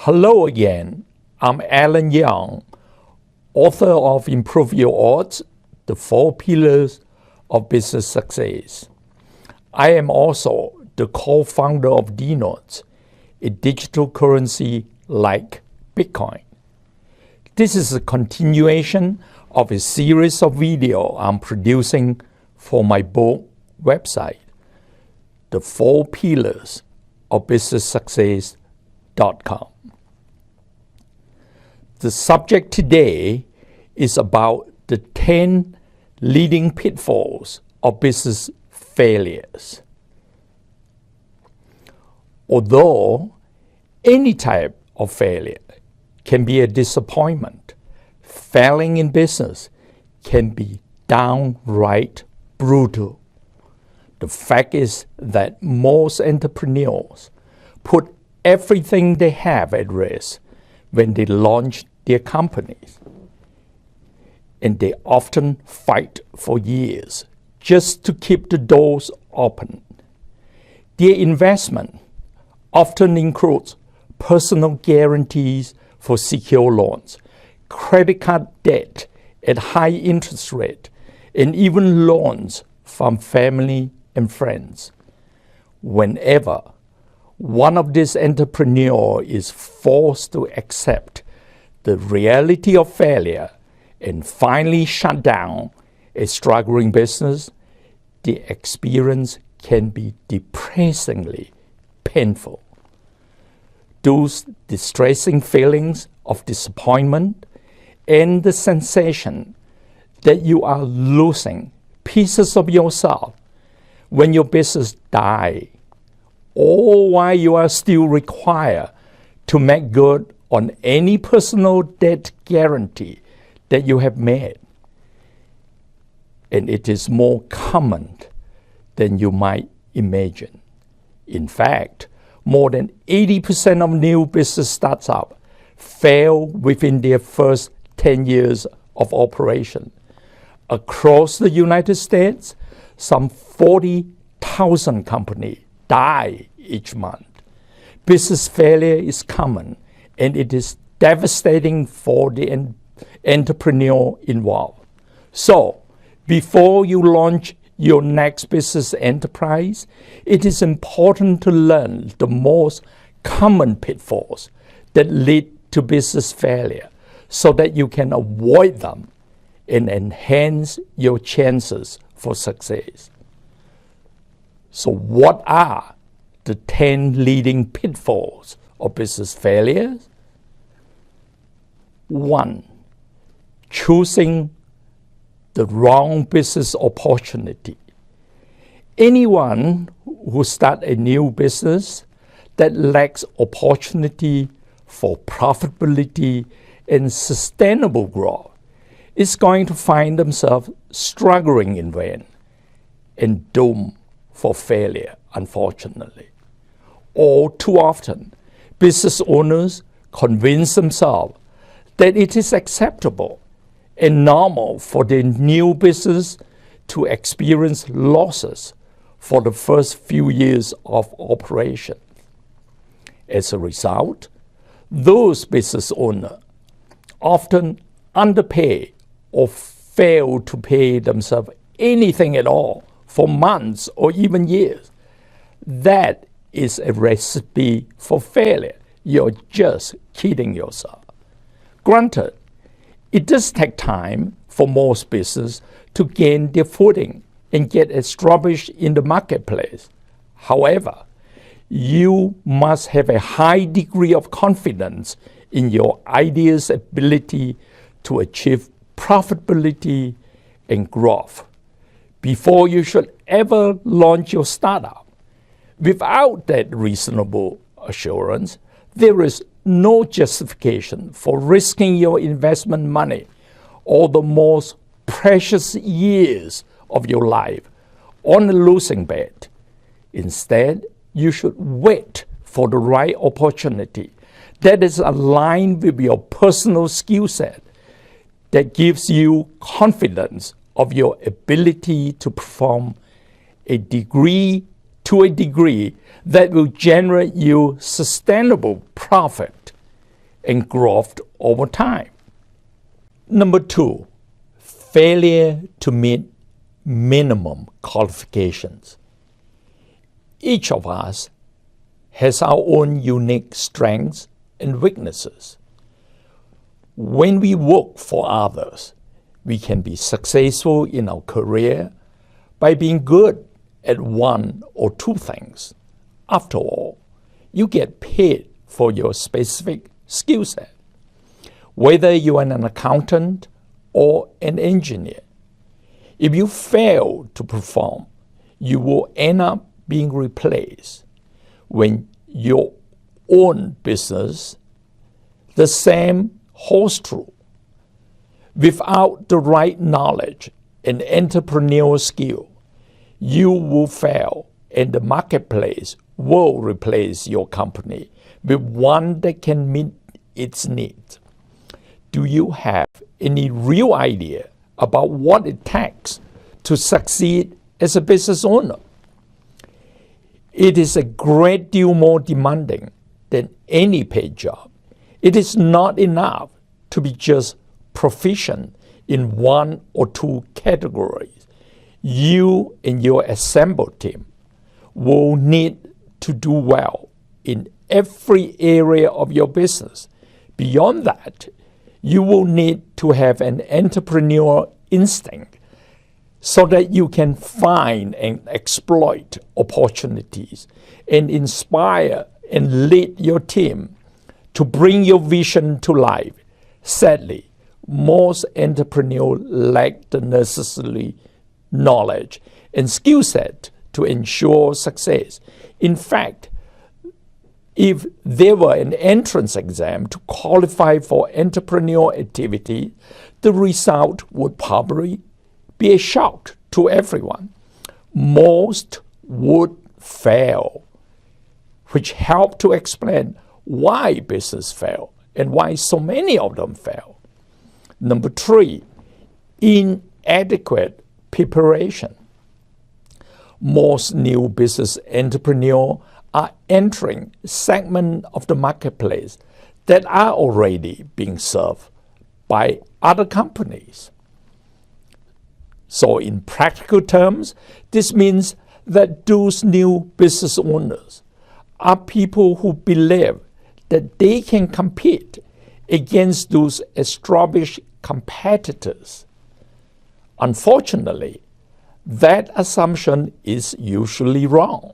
Hello again, I'm Alan Yong, author of Improve Your Odds, The 4 Pillars of Business Success. I am also the co-founder of D-Notes, a digital currency like Bitcoin. This is a continuation of a series of videos I'm producing for my book website, The 4 Pillars of Business Success.com. The subject today is about the 10 leading pitfalls of business failures. Although any type of failure can be a disappointment, failing in business can be downright brutal. The fact is that most entrepreneurs put everything they have at risk when they launch their companies. And they often fight for years just to keep the doors open. Their investment often includes personal guarantees for secure loans, credit card debt at high interest rate, and even loans from family and friends. Whenever one of these entrepreneurs is forced to accept the reality of failure and finally shut down a struggling business, the experience can be depressingly painful. Those distressing feelings of disappointment and the sensation that you are losing pieces of yourself when your business dies, or while you are still required to make good on any personal debt guarantee that you have made. And it is more common than you might imagine. In fact, more than 80% of new business startups fail within their first 10 years of operation. Across the United States, some 40,000 companies die each month. Business failure is common, and it is devastating for the entrepreneur involved. So, before you launch your next business enterprise, it is important to learn the most common pitfalls that lead to business failure so that you can avoid them and enhance your chances for success. So what are the 10 leading pitfalls of business failures? 1. Choosing the wrong business opportunity. Anyone who starts a new business that lacks opportunity for profitability and sustainable growth is going to find themselves struggling in vain and doomed for failure, unfortunately. All too often, business owners convince themselves that it is acceptable and normal for their new business to experience losses for the first few years of operation. As a result, those business owners often underpay or fail to pay themselves anything at all for months or even years. That is a recipe for failure. You're just kidding yourself. Granted, it does take time for most businesses to gain their footing and get established in the marketplace. However, you must have a high degree of confidence in your idea's ability to achieve profitability and growth before you should ever launch your startup. Without that reasonable assurance, there is no justification for risking your investment money or the most precious years of your life on a losing bet. Instead, you should wait for the right opportunity that is aligned with your personal skill set, that gives you confidence of your ability to perform a degree that will generate you sustainable profit and growth over time. Number 2, failure to meet minimum qualifications. Each of us has our own unique strengths and weaknesses. When we work for others, we can be successful in our career by being good at one or two things. After all, you get paid for your specific skill set. Whether you are an accountant or an engineer, if you fail to perform, you will end up being replaced. When your own business, the same holds true. Without the right knowledge and entrepreneurial skill, you will fail, and the marketplace will replace your company with one that can meet its needs. Do you have any real idea about what it takes to succeed as a business owner? It is a great deal more demanding than any paid job. It is not enough to be just proficient in one or two categories. You and your assembled team will need to do well in every area of your business. Beyond that, you will need to have an entrepreneurial instinct so that you can find and exploit opportunities and inspire and lead your team to bring your vision to life. Sadly, most entrepreneurs lack the necessary knowledge and skill set to ensure success. In fact, if there were an entrance exam to qualify for entrepreneurial activity, the result would probably be a shock to everyone. Most would fail, which helped to explain why business fail and why so many of them fail. Number 3, inadequate preparation. Most new business entrepreneurs are entering segments of the marketplace that are already being served by other companies. So in practical terms, this means that those new business owners are people who believe that they can compete against those established competitors. Unfortunately, that assumption is usually wrong.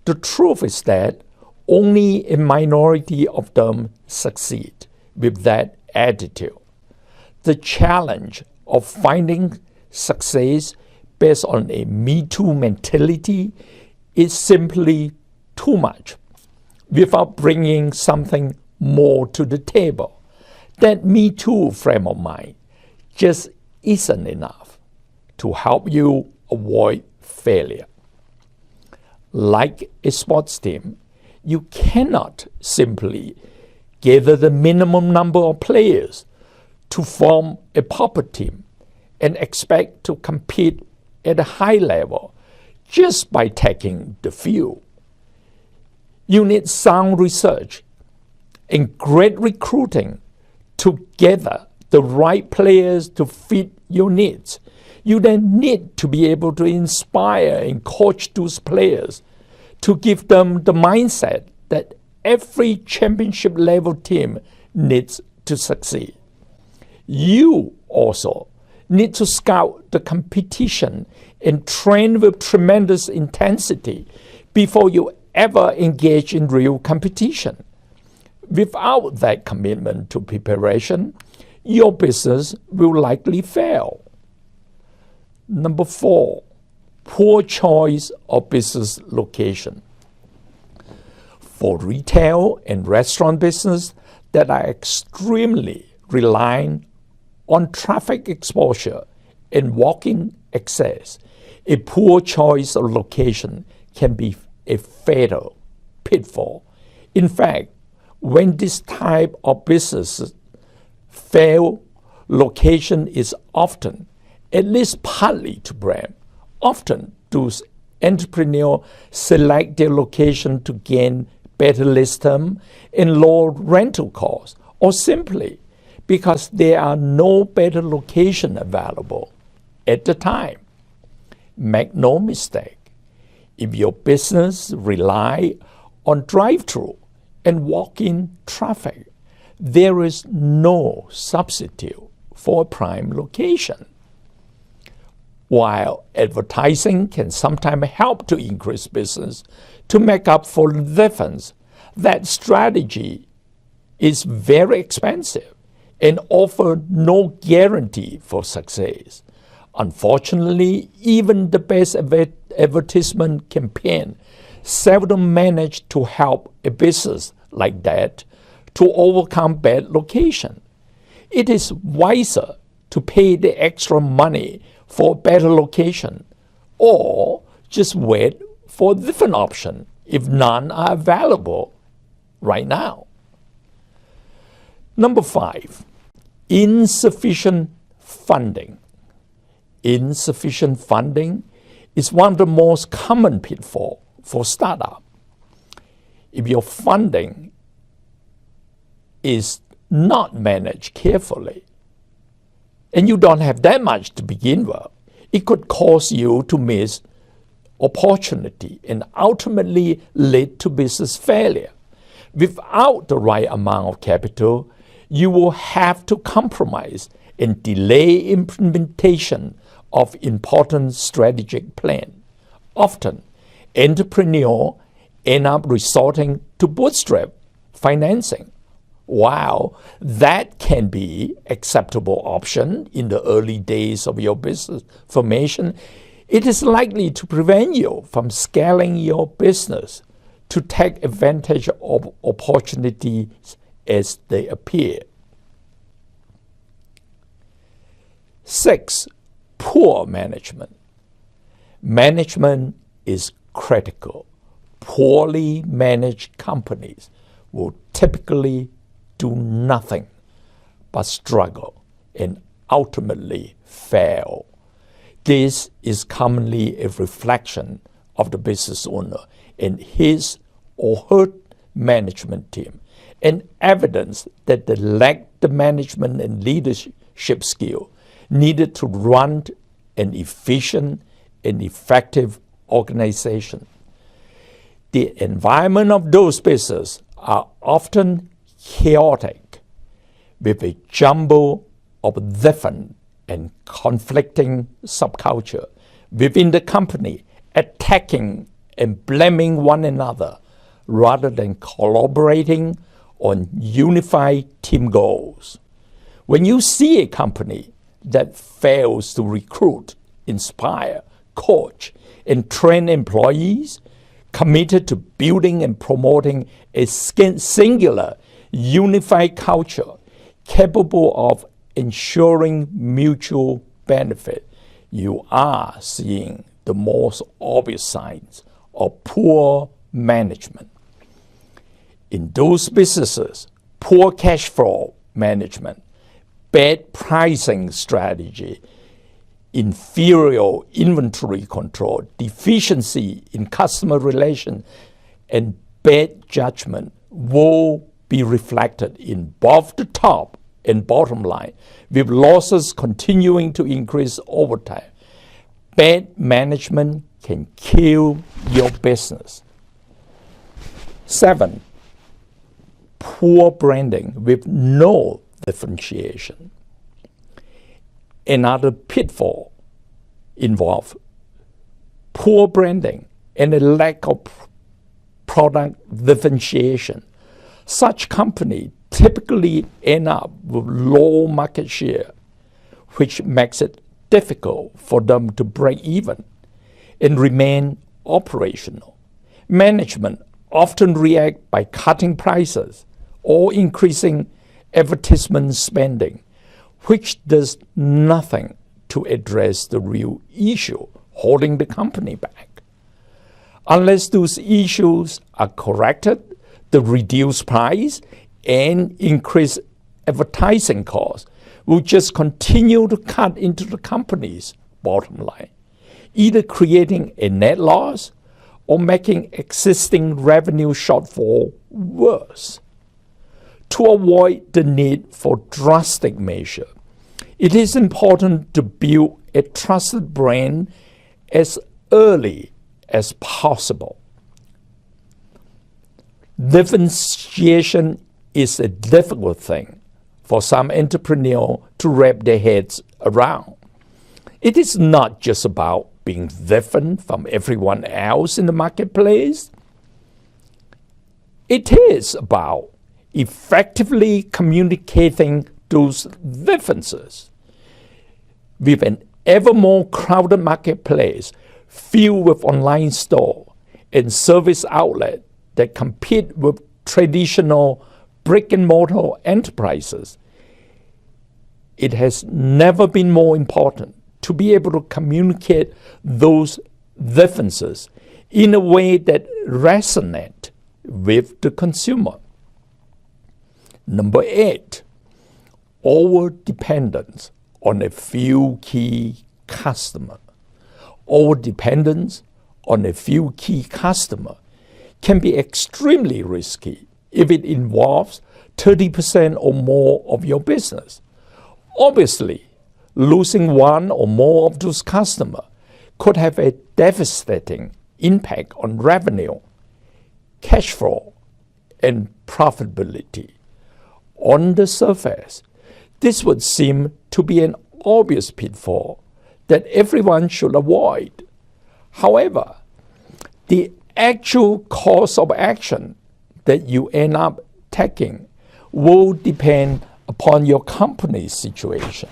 The truth is that only a minority of them succeed with that attitude. The challenge of finding success based on a Me Too mentality is simply too much without bringing something more to the table. That Me Too frame of mind just isn't enough to help you avoid failure. Like a sports team, you cannot simply gather the minimum number of players to form a proper team and expect to compete at a high level just by taking the field. You need sound research and great recruiting to gather the right players to fit your needs. You then need to be able to inspire and coach those players to give them the mindset that every championship level team needs to succeed. You also need to scout the competition and train with tremendous intensity before you ever engage in real competition. Without that commitment to preparation, your business will likely fail. Number 4, poor choice of business location. For retail and restaurant business that are extremely reliant on traffic exposure and walk-in access, a poor choice of location can be a fatal pitfall. In fact, when this type of business fail, location is often, at least partly, to blame. Often, those entrepreneurs select their location to gain better list term and lower rental costs, or simply because there are no better location available at the time. Make no mistake, if your business rely on drive-through and walk-in traffic, there is no substitute for a prime location. While advertising can sometimes help to increase business to make up for the difference, that strategy is very expensive and offers no guarantee for success. Unfortunately, even the best advertisement campaign seldom manage to help a business like that to overcome bad location. It is wiser to pay the extra money for a better location, or just wait for a different option if none are available right now. Number 5, insufficient funding. Insufficient funding is one of the most common pitfalls for startup. If your funding is not managed carefully, and you don't have that much to begin with, it could cause you to miss opportunity and ultimately lead to business failure. Without the right amount of capital, you will have to compromise and delay implementation of important strategic plan. Often, entrepreneurs end up resorting to bootstrap financing. While that can be an acceptable option in the early days of your business formation, it is likely to prevent you from scaling your business to take advantage of opportunities as they appear. 6, poor management. Management is critical. Poorly managed companies will typically do nothing but struggle and ultimately fail. This is commonly a reflection of the business owner and his or her management team, and evidence that they lack the management and leadership skill needed to run an efficient and effective organization. The environment of those businesses are often chaotic, with a jumble of different and conflicting subculture within the company, attacking and blaming one another rather than collaborating on unified team goals. When you see a company that fails to recruit, inspire, coach, and train employees committed to building and promoting a singular, unified culture capable of ensuring mutual benefit, you are seeing the most obvious signs of poor management. In those businesses, poor cash flow management, bad pricing strategy, inferior inventory control, deficiency in customer relations, and bad judgment will be reflected in both the top and bottom line, with losses continuing to increase over time. Bad management can kill your business. 7, poor branding with no differentiation. Another pitfall involves poor branding and a lack of product differentiation. Such companies typically end up with low market share, which makes it difficult for them to break even and remain operational. Management often react by cutting prices or increasing advertisement spending, which does nothing to address the real issue holding the company back. Unless those issues are corrected, the reduced price and increased advertising costs will just continue to cut into the company's bottom line, either creating a net loss or making existing revenue shortfall worse. To avoid the need for drastic measure, it is important to build a trusted brand as early as possible. Differentiation is a difficult thing for some entrepreneurs to wrap their heads around. It is not just about being different from everyone else in the marketplace. It is about effectively communicating those differences. With an ever more crowded marketplace filled with online stores and service outlets that compete with traditional brick-and-mortar enterprises, it has never been more important to be able to communicate those differences in a way that resonates with the consumer. Number 8, over-dependence on a few key customers. Over-dependence on a few key customers can be extremely risky if it involves 30% or more of your business. Obviously, losing one or more of those customers could have a devastating impact on revenue, cash flow, and profitability. On the surface, this would seem to be an obvious pitfall that everyone should avoid. However, the actual course of action that you end up taking will depend upon your company's situation.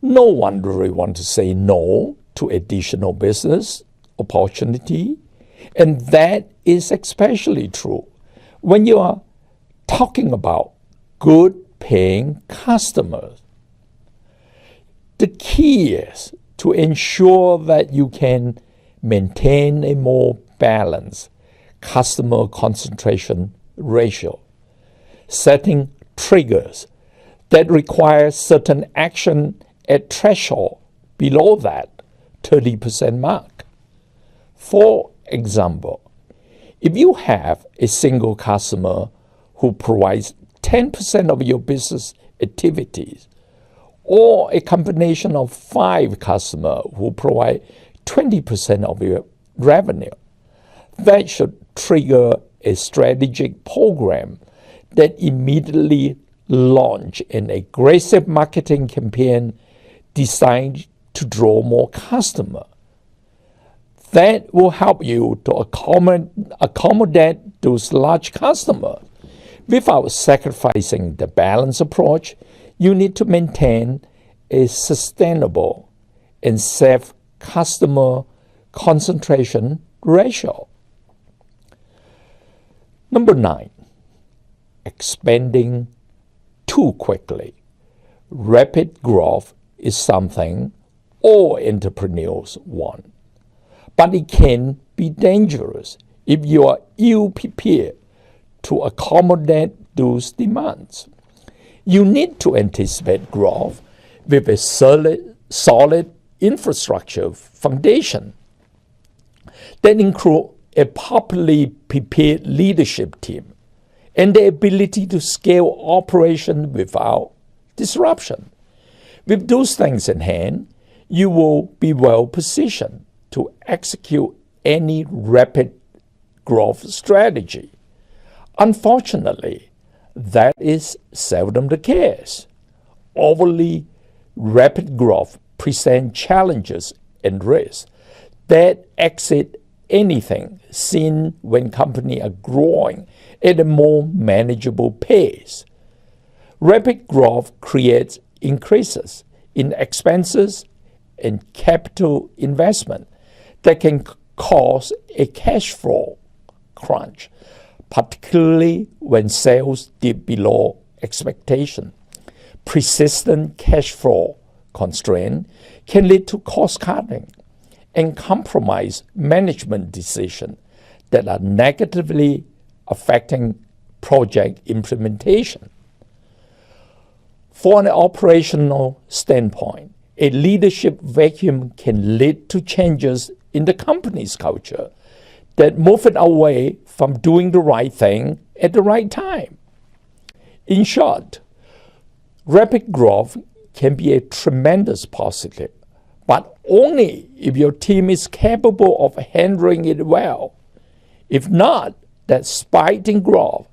No one really wants to say no to additional business opportunity, and that is especially true when you are talking about good paying customers. The key is to ensure that you can maintain a more balanced customer concentration ratio, setting triggers that require certain action at threshold below that 30% mark. For example, if you have a single customer who provides 10% of your business activities, or a combination of 5 customers who provide 20% of your revenue, that should trigger a strategic program that immediately launch an aggressive marketing campaign designed to draw more customers. That will help you to accommodate those large customers. Without sacrificing the balanced approach, you need to maintain a sustainable and safe customer concentration ratio. Number 9, expanding too quickly. Rapid growth is something all entrepreneurs want, but it can be dangerous if you are ill-prepared to accommodate those demands. You need to anticipate growth with a solid infrastructure foundation that includes a properly prepared leadership team and the ability to scale operation without disruption. With those things in hand, you will be well positioned to execute any rapid growth strategy. Unfortunately, that is seldom the case. Overly rapid growth presents challenges and risks that exceed anything seen when companies are growing at a more manageable pace. Rapid growth creates increases in expenses and capital investment that can cause a cash flow crunch, particularly when sales dip below expectation. Persistent cash flow constraint can lead to cost cutting and compromise management decisions that are negatively affecting project implementation. For an operational standpoint, a leadership vacuum can lead to changes in the company's culture that move it away from doing the right thing at the right time. In short, rapid growth can be a tremendous positive, but only if your team is capable of handling it well. If not, that spike in growth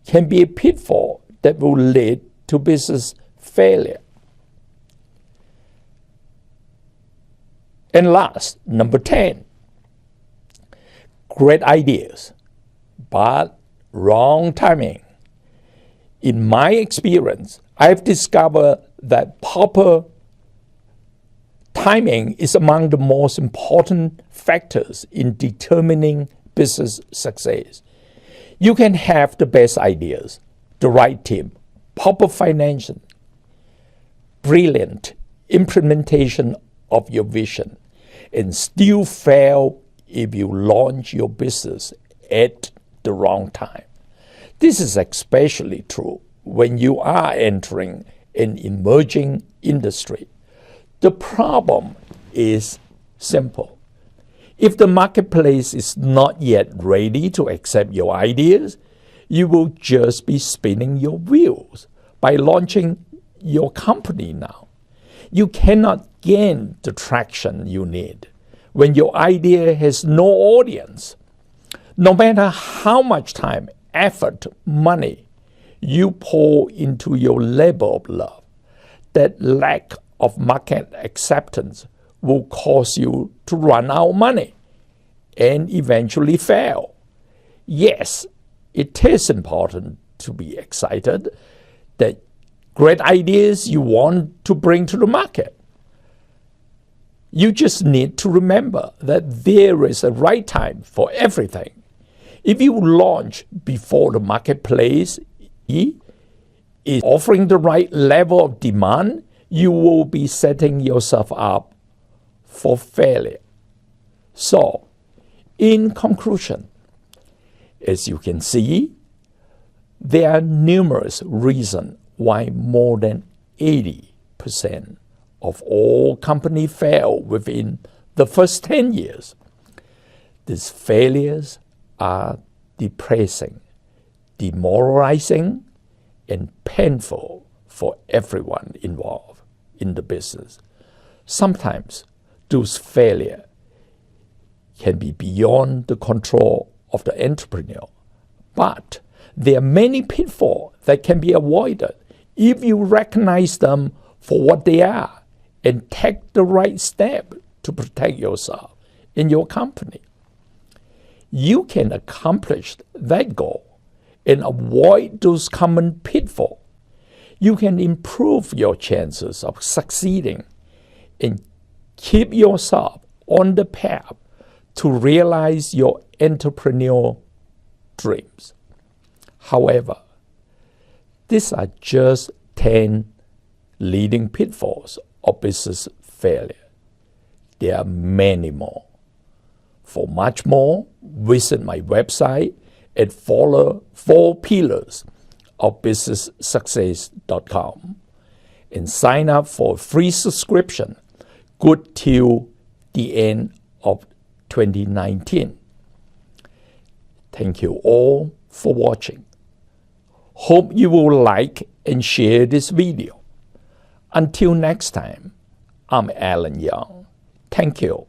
can be a pitfall that will lead to business failure. And last, number 10, great ideas, but wrong timing. In my experience, I've discovered that proper timing is among the most important factors in determining business success. You can have the best ideas, the right team, proper financing, brilliant implementation of your vision, and still fail if you launch your business at the wrong time. This is especially true when you are entering an emerging industry. The problem is simple. If the marketplace is not yet ready to accept your ideas, you will just be spinning your wheels by launching your company now. You cannot gain the traction you need when your idea has no audience. No matter how much time, effort, money you pour into your labor of love, that lack of market acceptance will cause you to run out of money and eventually fail. Yes, it is important to be excited that great ideas you want to bring to the market. You just need to remember that there is a right time for everything. If you launch before the marketplace is offering the right level of demand, you will be setting yourself up for failure. So, in conclusion, as you can see, there are numerous reasons why more than 80% of all companies fail within the first 10 years. These failures are depressing, demoralizing, and painful for everyone involved in the business. Sometimes those failures can be beyond the control of the entrepreneur, but there are many pitfalls that can be avoided if you recognize them for what they are and take the right step to protect yourself and your company. You can accomplish that goal and avoid those common pitfalls. You can improve your chances of succeeding and keep yourself on the path to realize your entrepreneurial dreams. However, these are just 10 leading pitfalls of business failure. There are many more. For much more, visit my website at follow 4 pillars of businesssuccess.com and sign up for a free subscription good till the end of 2019. Thank you all for watching. Hope you will like and share this video. Until next time, I'm Alan Yong. Thank you.